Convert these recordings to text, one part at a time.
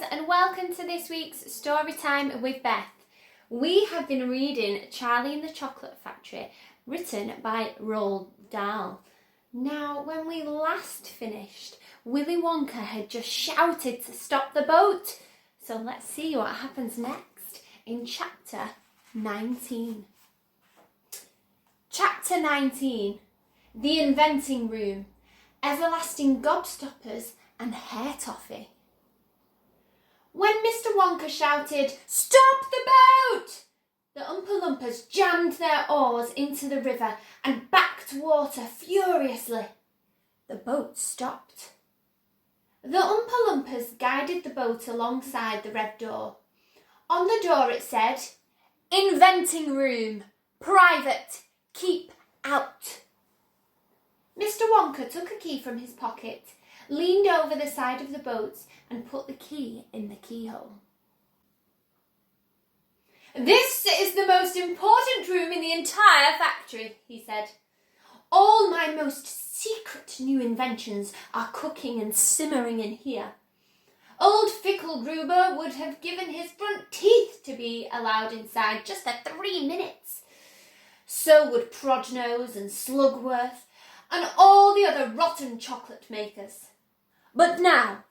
guys, and welcome to this week's story time with Beth. We have been reading Charlie and the Chocolate Factory, written by Roald Dahl. Now, when we last finished, Willy Wonka had just shouted to stop the boat. So let's see what happens next in chapter 19. Chapter 19. The Inventing Room, Everlasting Gobstoppers and Hair Toffee. When Mr. Wonka shouted, "Stop the boat!" the Oompa Loompas jammed their oars into the river and backed water furiously. The boat stopped. The Oompa Loompas guided the boat alongside the red door. On the door it said, "Inventing Room, Private, Keep Out." Mr. Wonka took a key from his pocket, leaned over the side of the boat and put the key in the keyhole. "This is the most important room in the entire factory," he said. "All my most secret new inventions are cooking and simmering in here. Old Fickle Gruber would have given his front teeth to be allowed inside just for 3 minutes. So would Prodnose and Slugworth and all the other rotten chocolate makers. But now,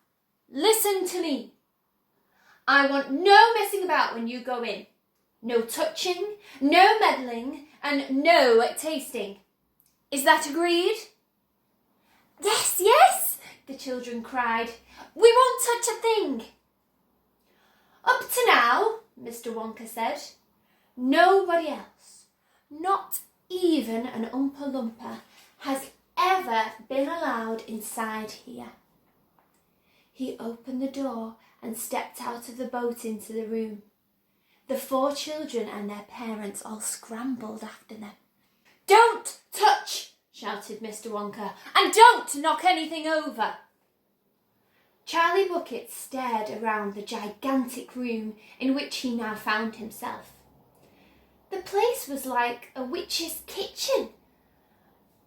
listen to me. I want no messing about when you go in. No touching, no meddling, and no tasting. Is that agreed?" "Yes, yes," the children cried. "We won't touch a thing." "Up to now," Mr. Wonka said, "nobody else, not even an Oompa Loompa, has ever been allowed inside here." He opened the door and stepped out of the boat into the room. The 4 children and their parents all scrambled after them. "Don't touch!" shouted Mr. Wonka, "and don't knock anything over." Charlie Bucket stared around the gigantic room in which he now found himself. The place was like a witch's kitchen.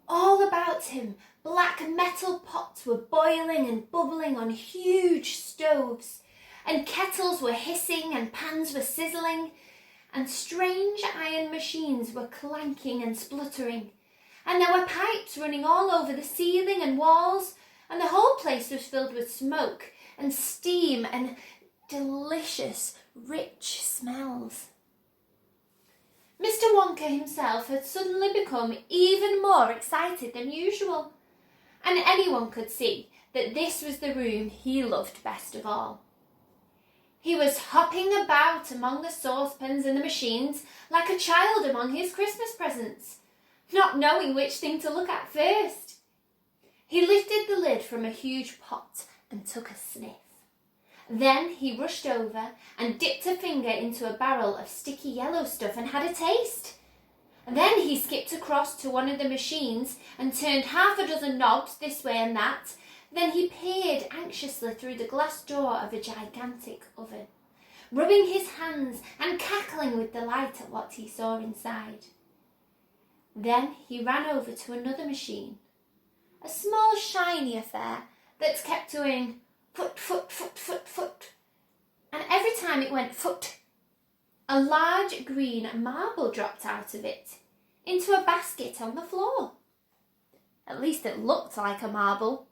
All about him, black metal pots were boiling and bubbling on huge stoves, and kettles were hissing and pans were sizzling, and strange iron machines were clanking and spluttering, and there were pipes running all over the ceiling and walls, and the whole place was filled with smoke and steam and delicious, rich smells. Mr. Wonka himself had suddenly become even more excited than usual, and anyone could see that this was the room he loved best of all. He was hopping about among the saucepans and the machines like a child among his Christmas presents, not knowing which thing to look at first. He lifted the lid from a huge pot and took a sniff. Then he rushed over and dipped a finger into a barrel of sticky yellow stuff and had a taste. Then he skipped across to one of the machines and turned 6 knobs this way and that. Then he peered anxiously through the glass door of a gigantic oven, rubbing his hands and cackling with delight at what he saw inside. Then he ran over to another machine, a small shiny affair that kept doing foot, foot, foot, foot, foot. And every time it went foot, a large green marble dropped out of it into a basket on the floor. At least it looked like a marble.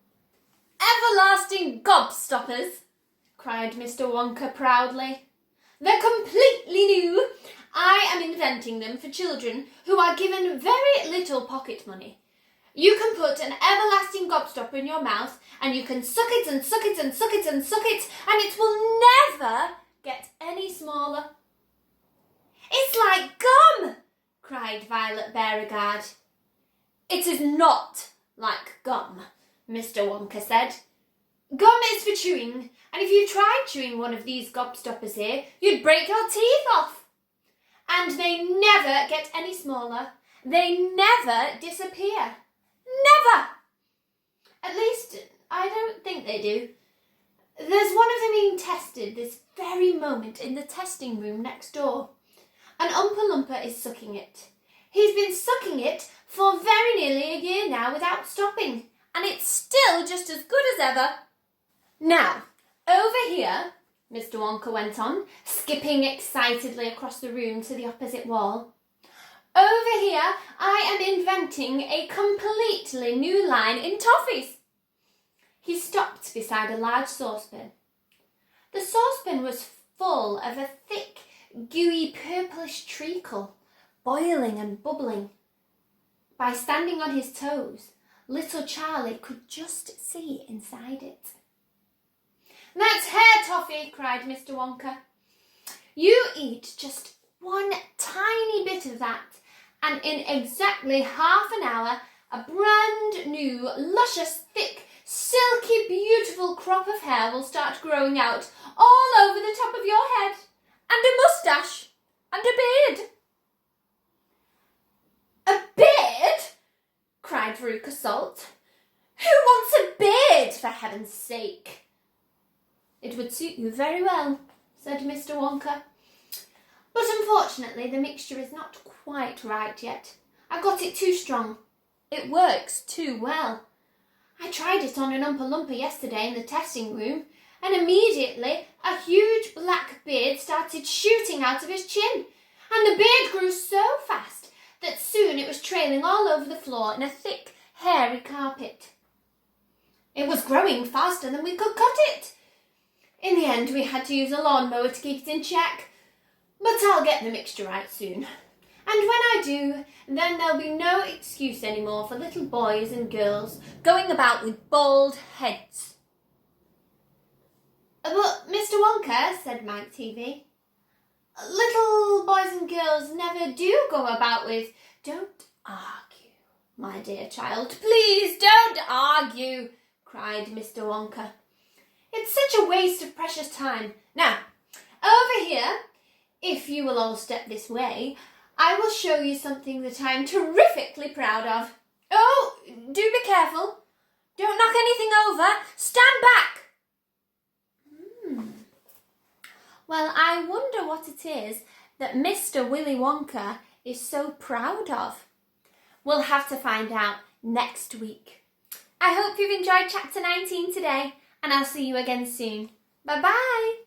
"Everlasting gobstoppers," cried Mr. Wonka proudly. "They're completely new. I am inventing them for children who are given very little pocket money. You can put an everlasting gobstopper in your mouth and you can suck it and suck it and suck it and suck it and it will never get any smaller." "It's like gum," cried Violet Beauregard. "It is not like gum," Mr. Wonka said. "Gum is for chewing, and if you tried chewing one of these gobstoppers here, you'd break your teeth off. And they never get any smaller. They never disappear. Never! At least, I don't think they do. There's one of them being tested this very moment in the testing room next door. An Oompa Loompa is sucking it. He's been sucking it for very nearly a year now without stopping, and it's still just as good as ever. Now, over here, Mr. Wonka went on, skipping excitedly across the room to the opposite wall. Over here, I am inventing a completely new line in toffees. He stopped beside a large saucepan. The saucepan was full of a thick, gooey, purplish treacle, boiling and bubbling. By standing on his toes, little Charlie could just see inside it. "That's hair toffee," cried Mr. Wonka. "You eat just one tiny bit of that, and in exactly half an hour, a brand new, luscious, thick, silky, beautiful crop of hair will start growing out all over the top of your head, and a moustache, and a beard." "A beard?" cried Veruca Salt. "Who wants a beard, for heaven's sake?" "It would suit you very well," said Mr. Wonka. "But unfortunately the mixture is not quite right yet. I got it too strong. It works too well. I tried it on an Oompa Loompa yesterday in the testing room, and immediately a huge black beard started shooting out of his chin, and the beard grew so fast that soon it was trailing all over the floor in a thick, hairy carpet. It was growing faster than we could cut it. In the end, we had to use a lawnmower to keep it in check. But I'll get the mixture right soon. And when I do, then there'll be no excuse anymore for little boys and girls going about with bald heads." "But, Mr. Wonka," said Mike TV, "little boys and girls never do go about with—" "Don't argue, my dear child. Please don't argue," cried Mr. Wonka. "It's such a waste of precious time. Now, over here, if you will all step this way, I will show you something that I'm terrifically proud of. Oh, do be careful. Don't knock anything over. Stand back." Well, I wonder what it is that Mr. Willy Wonka is so proud of. We'll have to find out next week. I hope you've enjoyed Chapter 19 today, and I'll see you again soon. Bye-bye.